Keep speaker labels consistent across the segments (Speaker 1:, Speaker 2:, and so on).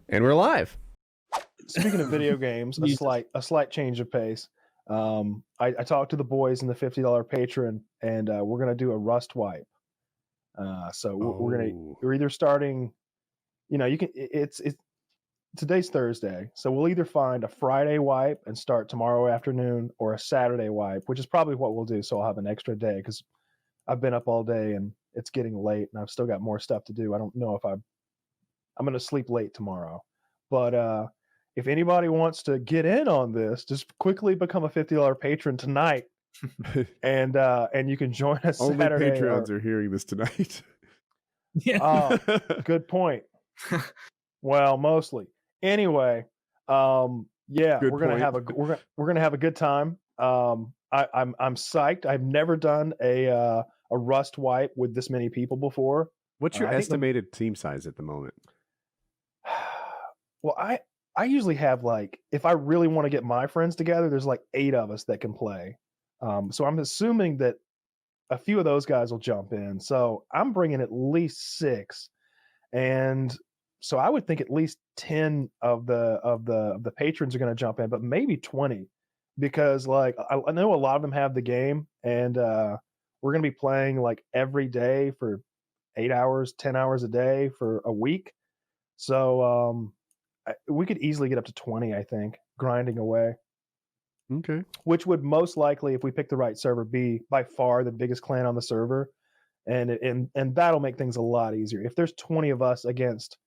Speaker 1: And we're live.
Speaker 2: Speaking of video games, a slight change of pace. I talked to the boys in the $50 patron, and we're gonna do a Rust wipe. We're either starting, it's today's Thursday, so we'll either find a Friday wipe and start tomorrow afternoon, or a Saturday wipe, which is probably what we'll do. So I'll have an extra day because I've been up all day and it's getting late, and I've still got more stuff to do. I don't know if I'm gonna sleep late tomorrow, but if anybody wants to get in on this, just quickly become a $50 patron tonight, and you can join us
Speaker 3: Only
Speaker 2: Saturday.
Speaker 3: Patreons are hearing this tonight.
Speaker 2: Yeah. Good point. Well, mostly. Anyway, yeah,
Speaker 3: Good
Speaker 2: we're gonna have a good time. I'm psyched. I've never done a Rust wipe with this many people before.
Speaker 3: What's your estimated team size at the moment?
Speaker 2: Well, I usually have, like, if I really want to get my friends together, there's like 8 of us that can play. So I'm assuming that a few of those guys will jump in. So I'm bringing at least 6, and so I would think at least 10 of the patrons are going to jump in, but maybe 20, because like I know a lot of them have the game, and we're going to be playing like every day for 8 hours, 10 hours a day for a week. So we could easily get up to 20, I think, grinding away.
Speaker 3: Okay.
Speaker 2: Which would most likely, if we pick the right server, be by far the biggest clan on the server, and that'll make things a lot easier. If there's 20 of us against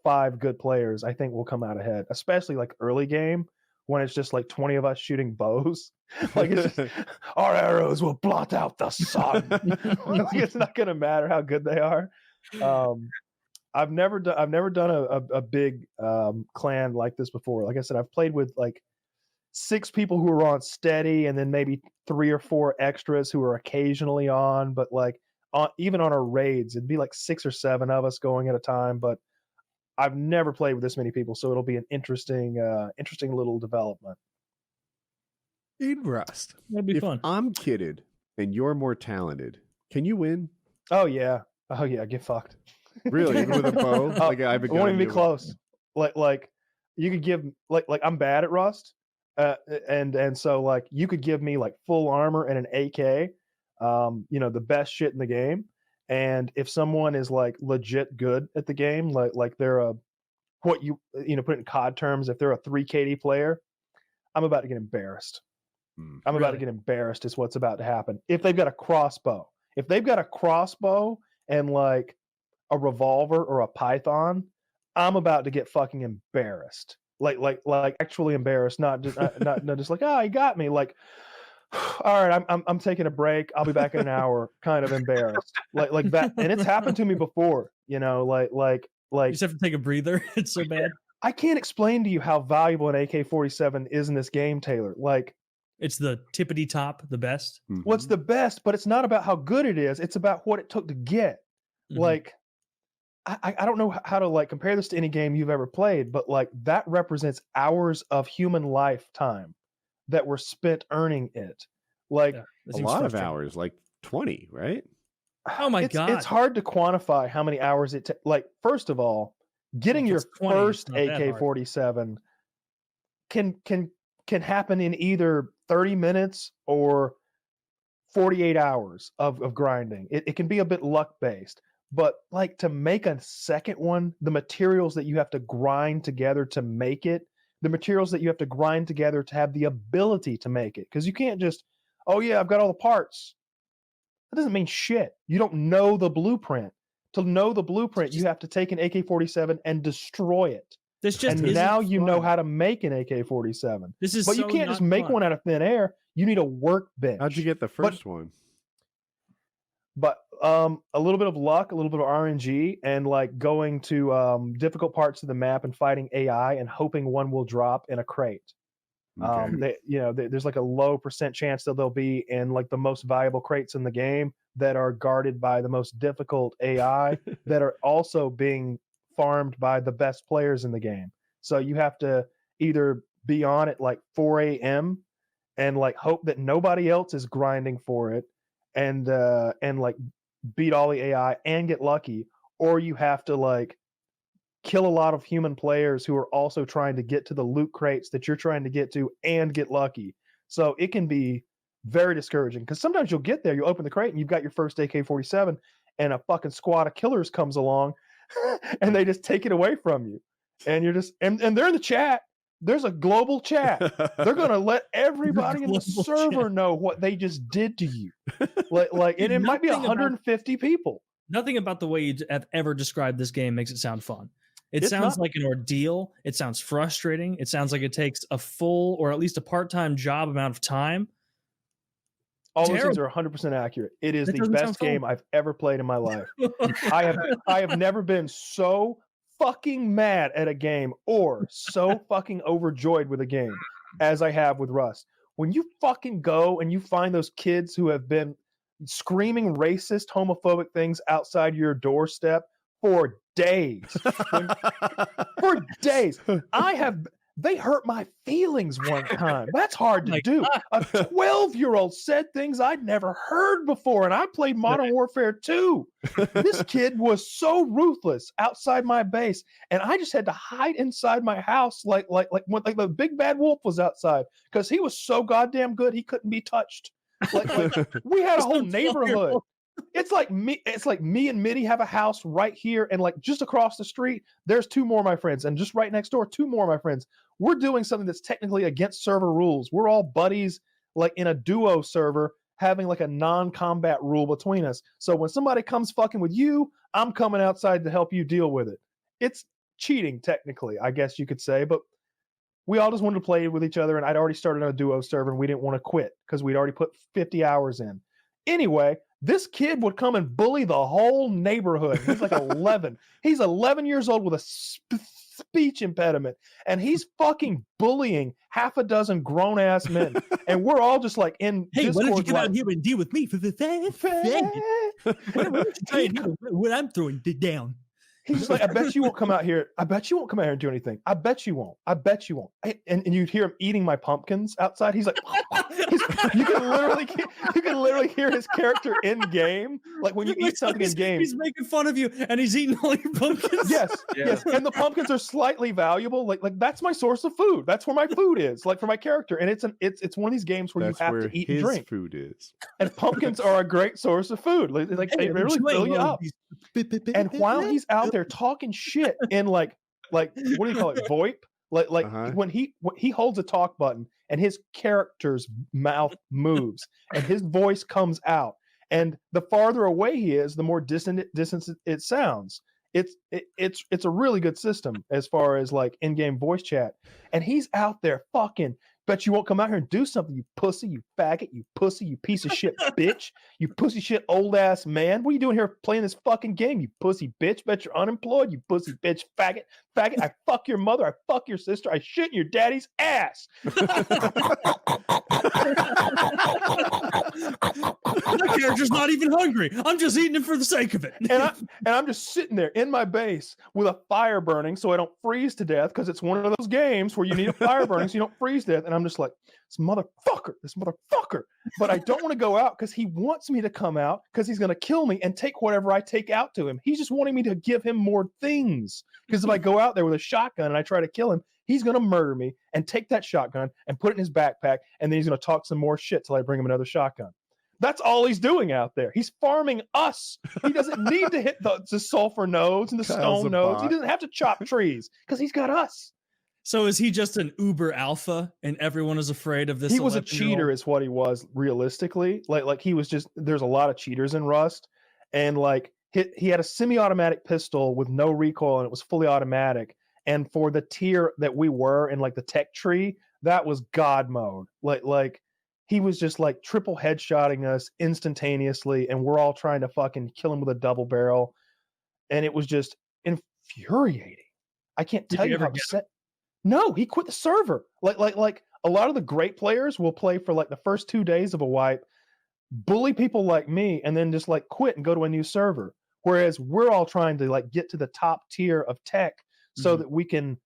Speaker 2: 5 good players, I think we'll come out ahead. Especially like early game, when it's just like 20 of us shooting bows. Like, it's just, our arrows will blot out the sun. Like, it's not gonna matter how good they are. I've never done a big clan like this before. Like I said, I've played with like 6 people who are on steady, and then maybe 3 or 4 extras who are occasionally on. But like even on our raids, it'd be like 6 or 7 of us going at a time. But I've never played with this many people, so it'll be an interesting little development.
Speaker 3: In Rust,
Speaker 4: that'd be fun.
Speaker 3: I'm kidded and you're more talented, can you win?
Speaker 2: Oh yeah, get fucked.
Speaker 3: Really? Even with a bow? Like, I won't
Speaker 2: even be close. Like you could give like I'm bad at Rust, and so like you could give me like full armor and an AK, the best shit in the game. And if someone is like legit good at the game, like they're a what you put in COD terms, if they're a 3 KD player, I'm about to get embarrassed. I'm about to get embarrassed is what's about to happen. If they've got a crossbow, and like a revolver or a python, I'm about to get fucking embarrassed. Like actually embarrassed, not just not just like, oh, he got me. Like, all right, I'm taking a break. I'll be back in an hour. Kind of embarrassed, like that. And it's happened to me before. Like
Speaker 4: you just have to take a breather. It's so bad.
Speaker 2: I can't explain to you how valuable an AK-47 is in this game, Taylor. Like,
Speaker 4: it's the tippity top, the best.
Speaker 2: Mm-hmm. Well, it's the best, but it's not about how good it is. It's about what it took to get. Mm-hmm. Like, I don't know how to like compare this to any game you've ever played, but like that represents hours of human lifetime that were spent earning it. Like,
Speaker 3: a lot of hours, like 20, right?
Speaker 4: Oh my God.
Speaker 2: It's hard to quantify how many hours it takes. Like, first of all, getting your 20, first AK-47 can happen in either 30 minutes or 48 hours of grinding. It can be a bit luck based, but like to make a second one, the materials that you have to grind together to make it, the materials that you have to grind together to have the ability to make it. Because you can't just, oh yeah, I've got all the parts. That doesn't mean shit. You don't know the blueprint. To know the blueprint, you have to take an AK-47 and destroy it. And now you know how to make an AK-47. But you can't just make one out of thin air. You need a workbench.
Speaker 3: How'd you get the first one?
Speaker 2: But a little bit of luck, a little bit of RNG, and like going to difficult parts of the map and fighting AI and hoping one will drop in a crate. Okay. There's like a low % chance that they'll be in like the most valuable crates in the game that are guarded by the most difficult AI that are also being farmed by the best players in the game. So you have to either be on at like 4 a.m. and like hope that nobody else is grinding for it, and like beat all the AI and get lucky, or you have to like kill a lot of human players who are also trying to get to the loot crates that you're trying to get to and get lucky. So it can be very discouraging because sometimes you'll get there, you open the crate and you've got your first AK-47 and a fucking squad of killers comes along and they just take it away from you. And you're just, and they're in the chat. There's a global chat. They're going to let everybody in the server know what they just did to you. And it might be 150 people.
Speaker 4: Nothing about the way you have ever described this game makes it sound fun. It sounds like an ordeal. It sounds frustrating. It sounds like it takes a full or at least a part-time job amount of time.
Speaker 2: All those things are 100% accurate. It is the best game I've ever played in my life. I have never been so fucking mad at a game or so fucking overjoyed with a game as I have with Rust. When you fucking go and you find those kids who have been screaming racist, homophobic things outside your doorstep for days. For days. They hurt my feelings one time. That's hard to do. A 12-year-old said things I'd never heard before, and I played Modern Warfare 2. This kid was so ruthless outside my base, and I just had to hide inside my house like the big bad wolf was outside because he was so goddamn good he couldn't be touched. We had a whole neighborhood. It's like me and Mitty have a house right here, and like just across the street, there's two more of my friends, and just right next door, two more of my friends. We're doing something that's technically against server rules. We're all buddies, like in a duo server, having like a non-combat rule between us. So when somebody comes fucking with you, I'm coming outside to help you deal with it. It's cheating, technically, I guess you could say, but we all just wanted to play with each other, and I'd already started on a duo server, and we didn't want to quit because we'd already put 50 hours in. Anyway, this kid would come and bully the whole neighborhood. He's like 11. He's 11 years old with a speech impediment, and he's fucking bullying half a dozen grown-ass men. And we're all just like in
Speaker 4: Hey, why don't you come out here and deal with me? What I'm throwing down.
Speaker 2: He's like, I bet you won't come out here. I bet you won't come out here and do anything. I bet you won't. I bet you won't. And you'd hear him eating my pumpkins outside. He's like, you can literally hear his character in game. Like when you eat something in game,
Speaker 4: he's making fun of you and he's eating all your pumpkins.
Speaker 2: Yes. And the pumpkins are slightly valuable. Like that's my source of food. That's where my food is. Like for my character, and it's one of these games where you have to eat and drink.
Speaker 3: Food is.
Speaker 2: And pumpkins are a great source of food. Like they really fill you up. And while he's out there talking shit in like what do you call it, VoIP? When he holds a talk button and his character's mouth moves and his voice comes out, and the farther away he is, the more distant it sounds. It's a really good system as far as like in-game voice chat. And he's out there fucking, bet you won't come out here and do something, you pussy, you faggot, you pussy, you piece of shit bitch, you pussy shit old ass man. What are you doing here playing this fucking game, you pussy bitch? Bet you're unemployed, you pussy bitch, faggot. I fuck your mother, I fuck your sister, I shit in your daddy's ass.
Speaker 4: My character's not even hungry. I'm just eating it for the sake of it.
Speaker 2: And I'm just sitting there in my base with a fire burning so I don't freeze to death, because it's one of those games where you need a fire burning so you don't freeze to death. And I'm just like, this motherfucker. But I don't want to go out because he wants me to come out because he's going to kill me and take whatever I take out to him. He's just wanting me to give him more things. Because if I go out there with a shotgun and I try to kill him, he's going to murder me and take that shotgun and put it in his backpack. And then he's going to talk some more shit till I bring him another shotgun. That's all he's doing out there. He's farming us. He doesn't need to hit the sulfur nodes and the stone nodes. He doesn't have to chop trees because he's got us.
Speaker 4: So is he just an uber alpha and everyone is afraid of this?
Speaker 2: He was a cheater is what he was realistically. Like he was just, there's a lot of cheaters in Rust. And like he had a semi-automatic pistol with no recoil and it was fully automatic. And for the tier that we were in like the tech tree, that was God mode. Like he was just like triple headshotting us instantaneously, and we're all trying to fucking kill him with a double barrel. And it was just infuriating. I can't tell you how upset. No, he quit the server. Like a lot of the great players will play for like the first 2 days of a wipe, bully people like me, and then just like quit and go to a new server. Whereas we're all trying to like get to the top tier of tech so that we can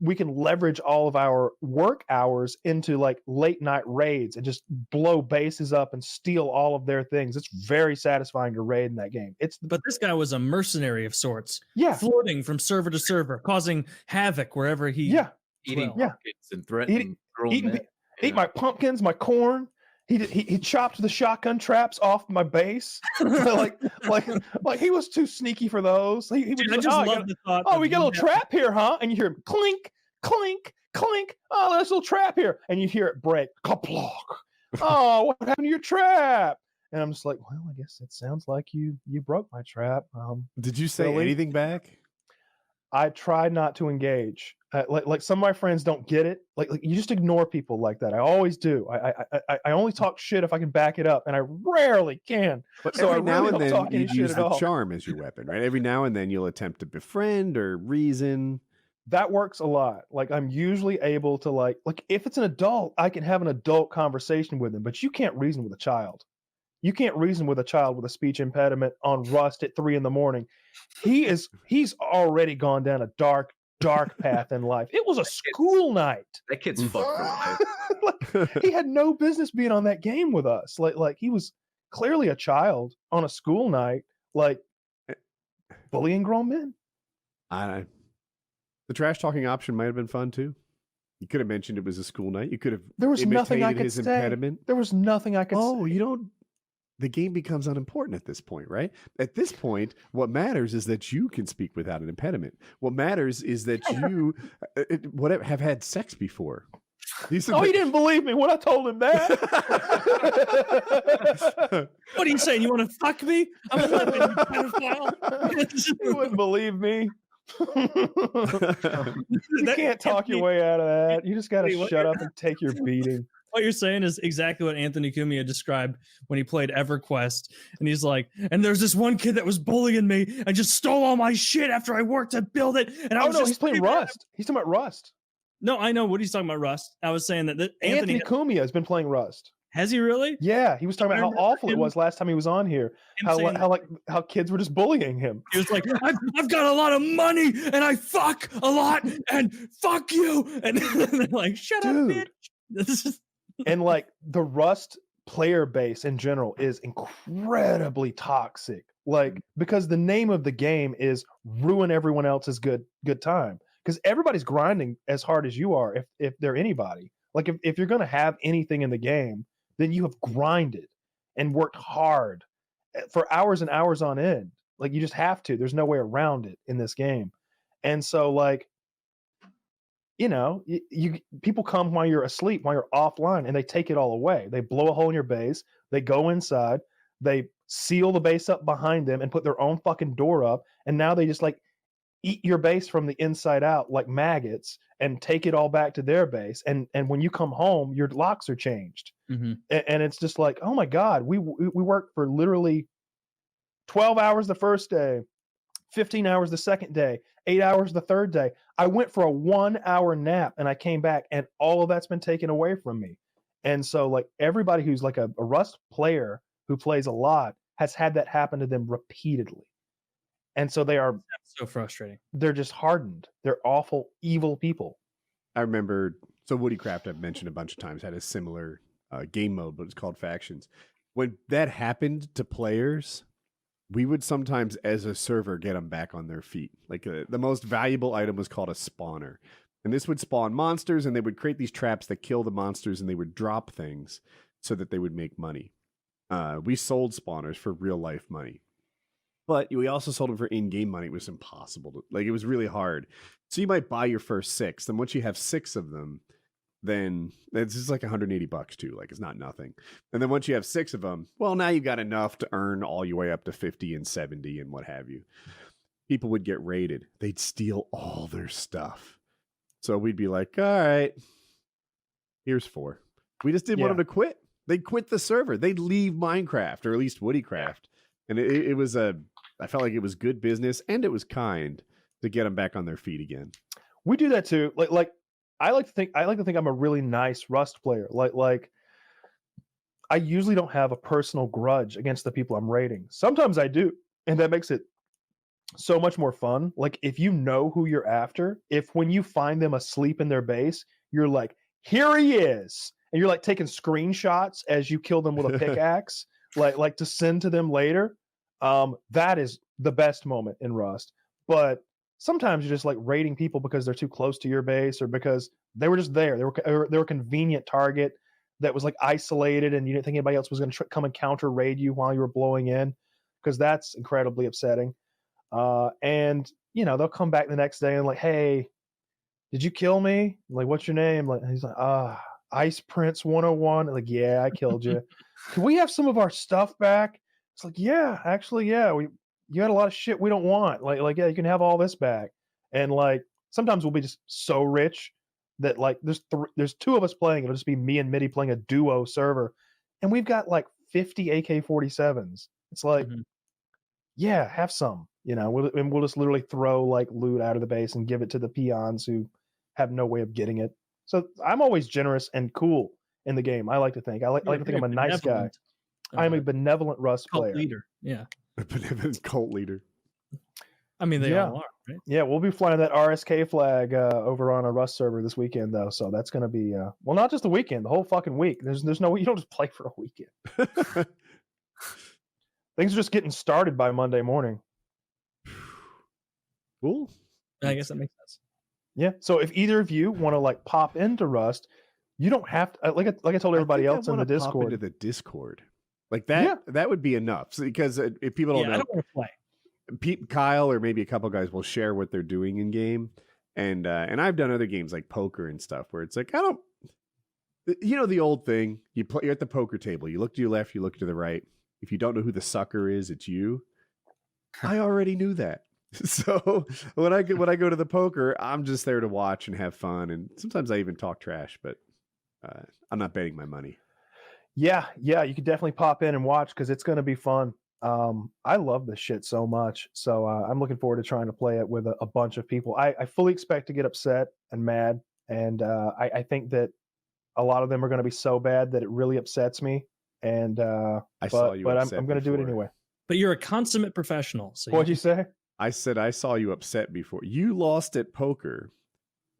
Speaker 2: we can leverage all of our work hours into like late night raids and just blow bases up and steal all of their things. It's very satisfying to raid in that game.
Speaker 4: But this guy was a mercenary of sorts.
Speaker 2: Yeah.
Speaker 4: Floating from server to server, causing havoc wherever he
Speaker 1: eating
Speaker 2: Yeah.
Speaker 1: pumpkins and threatening
Speaker 2: eat my pumpkins, my corn. He chopped the shotgun traps off my base. like he was too sneaky for those. He was
Speaker 4: I
Speaker 2: just,
Speaker 4: just love the thought.
Speaker 2: we got a little trap here, huh? And you hear him clink, clink, clink. Oh, there's a little trap here, and you hear it break. Kaplok. Oh, what happened to your trap? And I'm just like, well, I guess it sounds like you broke my trap.
Speaker 3: Did you say anything back?
Speaker 2: I try not to engage. Like some of my friends don't get it. Like you just ignore people like that. I always do. I only talk shit if I can back it up, and I rarely can.
Speaker 3: But
Speaker 2: so
Speaker 3: every now and then you use
Speaker 2: shit
Speaker 3: the charm as your weapon, right? Every now and then you'll attempt to befriend or reason.
Speaker 2: That works a lot. Like I'm usually able to like if it's an adult, I can have an adult conversation with them, but you can't reason with a child. You can't reason with a child with a speech impediment on Rust at 3 a.m. He's already gone down a dark path in life. It was a school night.
Speaker 1: That kid's fucked.
Speaker 2: He had no business being on that game with us. Like he was clearly a child on a school night, like bullying grown men.
Speaker 3: The trash talking option might have been fun too. You could have mentioned it was a school night. You could have.
Speaker 2: There was nothing I could
Speaker 3: his
Speaker 2: say.
Speaker 3: Impediment.
Speaker 2: There was nothing I could say.
Speaker 3: Oh, you don't. The game becomes unimportant at this point, right? At this point, what matters is that you can speak without an impediment. What matters is that you have had sex before.
Speaker 2: He didn't believe me when I told him that.
Speaker 4: What are you saying? You want to fuck me? I'm 11, you pedophile.
Speaker 2: You wouldn't believe me. You can't talk your way out of that. You just got to shut up and take your beating.
Speaker 4: What you're saying is exactly what Anthony Cumia described when he played EverQuest. And he's like, and there's this one kid that was bullying me and just stole all my shit after I worked to build it. And I was
Speaker 2: he's playing Rust. He's talking about Rust.
Speaker 4: No, I know what he's talking about, Rust. I was saying that
Speaker 2: Anthony Cumia has been playing Rust.
Speaker 4: Has he really?
Speaker 2: Yeah, he was talking about how awful it was last time he was on here. How kids were just bullying him.
Speaker 4: He was like, I've got a lot of money and I fuck a lot and fuck you. And they're like, shut up, bitch.
Speaker 2: And like the Rust player base in general is incredibly toxic. Like because the name of the game is ruin everyone else's good time. Because everybody's grinding as hard as you are if they're anybody. Like if you're gonna have anything in the game, then you have grinded and worked hard for hours and hours on end. Like you just have to. There's no way around it in this game. And so like, you know, you people come while you're asleep, while you're offline, and they take it all away. They blow a hole in your base, they go inside, they seal the base up behind them and put their own fucking door up, and now they just like eat your base from the inside out like maggots and take it all back to their base. And when you come home, your locks are changed. Mm-hmm. And it's just like, oh my God, we worked for literally 12 hours the first day, 15 hours the second day, 8 hours the third day. I went for a 1 hour nap and I came back and all of that's been taken away from me. And so like everybody who's like a Rust player who plays a lot has had that happen to them repeatedly. And so they are
Speaker 4: so frustrating.
Speaker 2: They're just hardened. They're awful, evil people.
Speaker 3: I remember, so Woodycraft I've mentioned a bunch of times had a similar game mode, but it's called Factions. When that happened to players, we would sometimes, as a server, get them back on their feet. Like the most valuable item was called a spawner. And this would spawn monsters, and they would create these traps that kill the monsters, and they would drop things so that they would make money. We sold spawners for real life money. But we also sold them for in-game money. It was impossible. It was really hard. So you might buy your first 6. Then once you have 6 of them, then it's just like $180 too. Like it's not nothing. And then once you have 6 of them, well, now you've got enough to earn all your way up to 50 and 70 and what have you. People would get raided. They'd steal all their stuff. So we'd be like, all right, here's 4. We just didn't want them to quit. They'd quit the server. They'd leave Minecraft, or at least Woodycraft. And it was I felt like it was good business, and it was kind to get them back on their feet again.
Speaker 2: We do that too. Like I like to think I'm a really nice Rust player. Like I usually don't have a personal grudge against the people I'm raiding. Sometimes I do, and that makes it so much more fun. Like if you know who you're after, if when you find them asleep in their base, you're like, here he is, and you're like taking screenshots as you kill them with a pickaxe, like to send to them later. That is the best moment in Rust. But sometimes you're just like raiding people because they're too close to your base or because they were just there. They were a convenient target that was like isolated, and you didn't think anybody else was going to come and counter raid you while you were blowing in, because that's incredibly upsetting. And you know, they'll come back the next day and like, hey, did you kill me? Like, what's your name? Like, he's like, Ice Prince 101. Like, yeah, I killed you. Can we have some of our stuff back? It's like, yeah, actually, yeah. You had a lot of shit we don't want. Like, yeah, you can have all this back. And like, sometimes we'll be just so rich that like, there's two of us playing. It'll just be me and Mitty playing a duo server, and we've got like 50 AK-47s. It's like, yeah, have some. You know, we'll just literally throw like loot out of the base and give it to the peons who have no way of getting it. So I'm always generous and cool in the game. I like to think. I like to think I'm a nice guy. I'm a benevolent Rust player.
Speaker 4: Leader. Yeah.
Speaker 3: A benevolent cult leader.
Speaker 4: I mean, they all are, right?
Speaker 2: Yeah, we'll be flying that RSK flag over on a Rust server this weekend, though. So that's going to be well, not just the weekend, the whole fucking week. There's no way you don't just play for a weekend. Things are just getting started by Monday morning.
Speaker 3: Cool.
Speaker 4: I guess that makes sense.
Speaker 2: Yeah. So if either of you want to like pop into Rust, you don't have to. Like I told everybody else in the Discord.
Speaker 3: Pop into the Discord, like that. Yeah. That would be enough. So, because if people don't know,
Speaker 4: I don't want to play.
Speaker 3: Kyle or maybe a couple guys will share what they're doing in game, and I've done other games like poker and stuff where it's like, I don't, you know, the old thing. You're at the poker table. You look to your left. You look to the right. If you don't know who the sucker is, it's you. I already knew that. So when I go to the poker, I'm just there to watch and have fun, and sometimes I even talk trash, but I'm not betting my money. Yeah,
Speaker 2: you could definitely pop in and watch because it's going to be fun. I love this shit so much, so I'm looking forward to trying to play it with a bunch of people. I fully expect to get upset and mad, and I think that a lot of them are going to be so bad that it really upsets me. And but I'm going to do it anyway.
Speaker 4: But you're a consummate professional. So
Speaker 2: what'd you say?
Speaker 3: I said I saw you upset before. You lost at poker,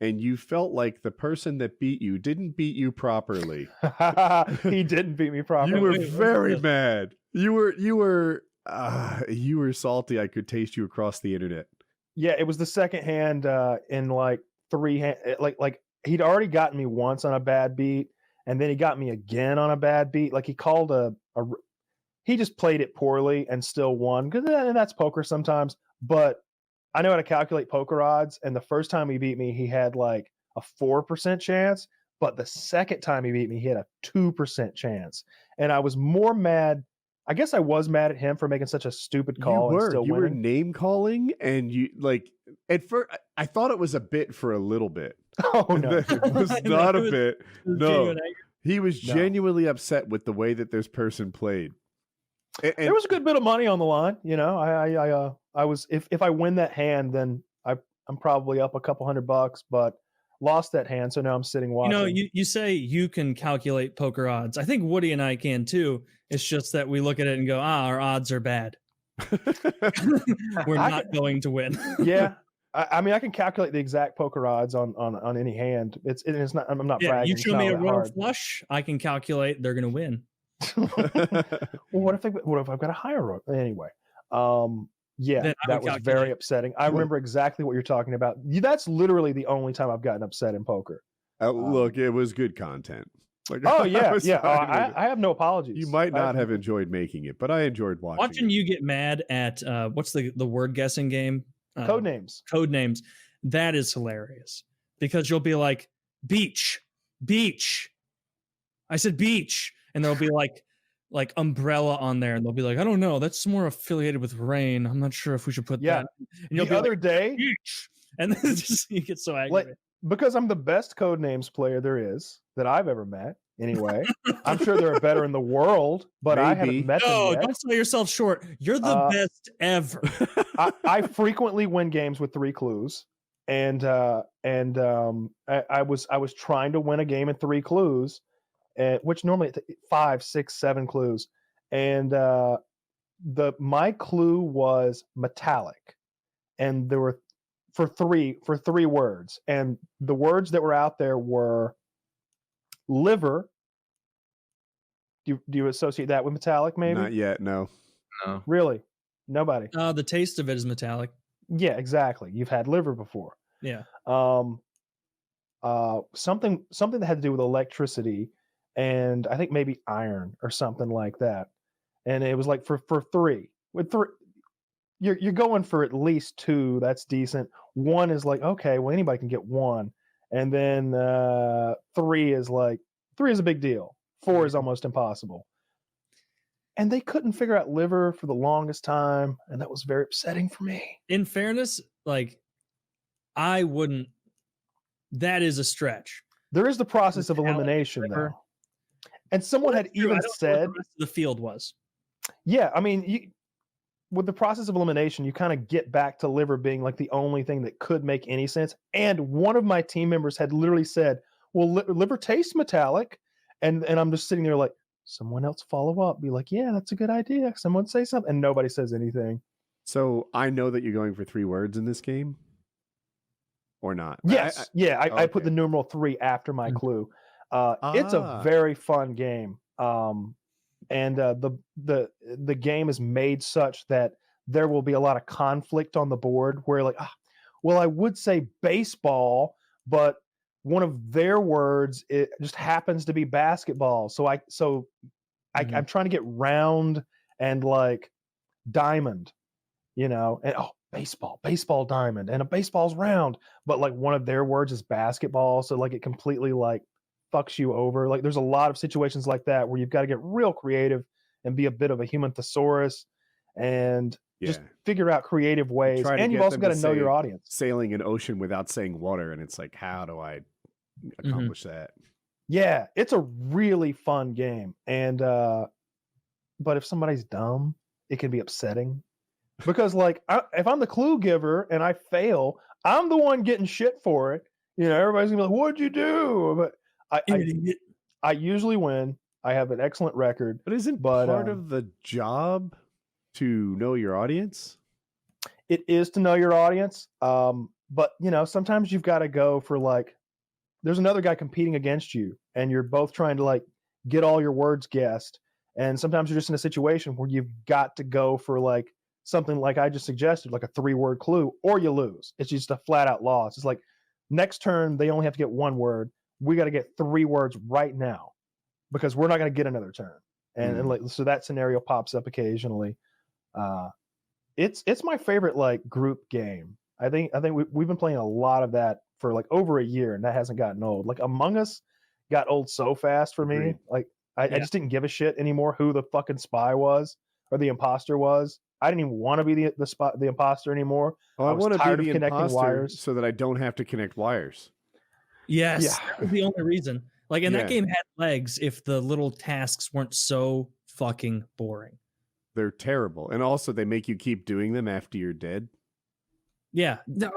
Speaker 3: and you felt like the person that beat you didn't beat you properly.
Speaker 2: He didn't beat me properly.
Speaker 3: You were very mad. You were salty. I could taste you across the internet.
Speaker 2: Yeah, it was the second hand in like three hand. Like he'd already gotten me once on a bad beat, and then he got me again on a bad beat. Like he called he just played it poorly and still won, because that's poker sometimes. But I know how to calculate poker odds, and the first time he beat me, he had like a 4% chance, but the second time he beat me, he had a 2% chance. And I was more mad. I guess I was mad at him for making such a stupid call. You were
Speaker 3: name calling, and you like at first I thought it was a bit for a little bit.
Speaker 2: Oh no,
Speaker 3: it was not a bit. No, he was genuinely upset with the way that this person played. And
Speaker 2: there was a good bit of money on the line, you know. I was if I win that hand, then I'm probably up a couple $100, but lost that hand, so now I'm sitting watching.
Speaker 4: You know, you say you can calculate poker odds. I think Woody and I can too. It's just that we look at it and go, our odds are bad. We're not going to win.
Speaker 2: Yeah. I mean, I can calculate the exact poker odds on any hand. It's not. I'm not bragging.
Speaker 4: You show me a royal flush, I can calculate they're going to win.
Speaker 2: Well, what if I've got a higher roll? Anyway, yeah, that was very upsetting. I remember exactly what you're talking about. That's literally the only time I've gotten upset in poker.
Speaker 3: Look, it was good content.
Speaker 2: Like, oh yeah, I have no apologies.
Speaker 3: You might not have enjoyed making it, but I enjoyed watching
Speaker 4: you get mad at what's the word guessing game? Codenames. That is hilarious, because you'll be like, beach. I said beach, and there'll be like umbrella on there, and they'll be like, I don't know, that's more affiliated with rain. I'm not sure if we should put that. And
Speaker 2: the other day,
Speaker 4: beach. And then you get so aggravated.
Speaker 2: Because I'm the best Codenames player there is that I've ever met. Anyway, I'm sure there are better in the world, but I haven't met them yet.
Speaker 4: Don't sell yourself short. You're the best ever.
Speaker 2: I frequently win games with 3 clues, and I was trying to win a game in 3 clues, which normally 5, 6, 7 clues, and my clue was metallic, and there were for three words, and the words that were out there were liver. Do you associate that with metallic? Maybe
Speaker 3: Not yet. No.
Speaker 1: No.
Speaker 2: Really, nobody.
Speaker 4: The taste of it is metallic.
Speaker 2: Yeah, exactly. You've had liver before.
Speaker 4: Yeah.
Speaker 2: Something that had to do with electricity, and I think maybe iron or something like that. And it was like for three. With three, you're going for at least two. That's decent. One is like, okay, well, anybody can get one. And then three is a big deal. Four is almost impossible. And they couldn't figure out liver for the longest time, and that was very upsetting for me.
Speaker 4: In fairness, like, I wouldn't. That is a stretch.
Speaker 2: There is the process of
Speaker 4: Metallic
Speaker 2: elimination,
Speaker 4: liver.
Speaker 2: though. And someone had
Speaker 4: True, I
Speaker 2: even
Speaker 4: don't know what
Speaker 2: said,
Speaker 4: the rest of the field was.
Speaker 2: yeah, I mean, with the process of elimination, you kind of get back to liver being like the only thing that could make any sense. And one of my team members had literally said, well, liver tastes metallic. And I'm just sitting there like, someone else follow up, be like, yeah, that's a good idea. Someone say something. And nobody says anything.
Speaker 3: So I know that you're going for 3 words in this game, or not?
Speaker 2: Yes. I put
Speaker 3: okay.
Speaker 2: the numeral 3 after my clue. It's a very fun game. And the game is made such that there will be a lot of conflict on the board where like, well, I would say baseball, but one of their words, it just happens to be basketball. So I'm trying to get round and like diamond, and baseball diamond, and a baseball's round, but like one of their words is basketball. So like it completely like fucks you over. Like there's a lot of situations like that where you've got to get real creative and be a bit of a human thesaurus and just figure out creative ways. And you've also got to know your audience.
Speaker 3: Sailing an ocean without saying water, and it's like, how do I accomplish that?
Speaker 2: Yeah, it's a really fun game. And but if somebody's dumb, it can be upsetting. Because like if I'm the clue giver and I fail, I'm the one getting shit for it. Everybody's gonna be like, what'd you do? But I usually win. I have an excellent record.
Speaker 3: But isn't part of the job to know your audience?
Speaker 2: It is to know your audience. But sometimes you've got to go for like, there's another guy competing against you and you're both trying to like get all your words guessed. And sometimes you're just in a situation where you've got to go for like something like I just suggested, like a 3-word clue, or you lose. It's just a flat out loss. It's like next turn, they only have to get 1 word. We got to get 3 words right now because we're not going to get another turn. And like, so that scenario pops up occasionally. It's my favorite like group game. I think we've been playing a lot of that for like over a year, and that hasn't gotten old. Like Among Us got old so fast for me.
Speaker 3: Agreed.
Speaker 2: Like I just didn't give a shit anymore who the fucking spy was or the imposter was. I didn't even want to be the imposter anymore.
Speaker 3: Oh, I want to be the imposter
Speaker 2: wires
Speaker 3: so that I don't have to connect wires.
Speaker 4: Yes, that was the only reason. Like, and that game had legs if the little tasks weren't so fucking boring.
Speaker 3: They're terrible. And also they make you keep doing them after you're dead.
Speaker 4: Yeah. No,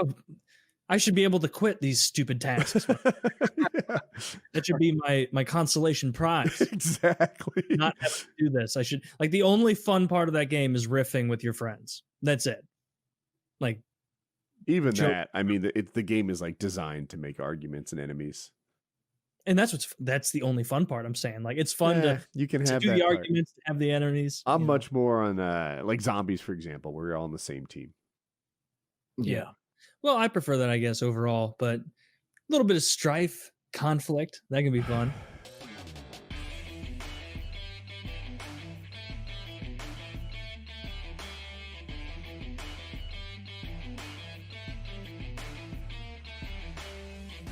Speaker 4: I should be able to quit these stupid tasks. That should be my consolation prize.
Speaker 3: Exactly.
Speaker 4: Not have to do this. I should, like, the only fun part of that game is riffing with your friends. That's it. Like,
Speaker 3: even that, I mean, the game is like designed to make arguments and enemies.
Speaker 4: And that's the only fun part. I'm saying, like, it's fun to
Speaker 3: you can
Speaker 4: to
Speaker 3: have
Speaker 4: do
Speaker 3: that
Speaker 4: the
Speaker 3: part.
Speaker 4: arguments, to have the enemies.
Speaker 3: I'm much more on like zombies, for example, where you're all on the same team.
Speaker 4: Yeah. Well, I prefer that, I guess, overall, but a little bit of strife, conflict, that can be fun.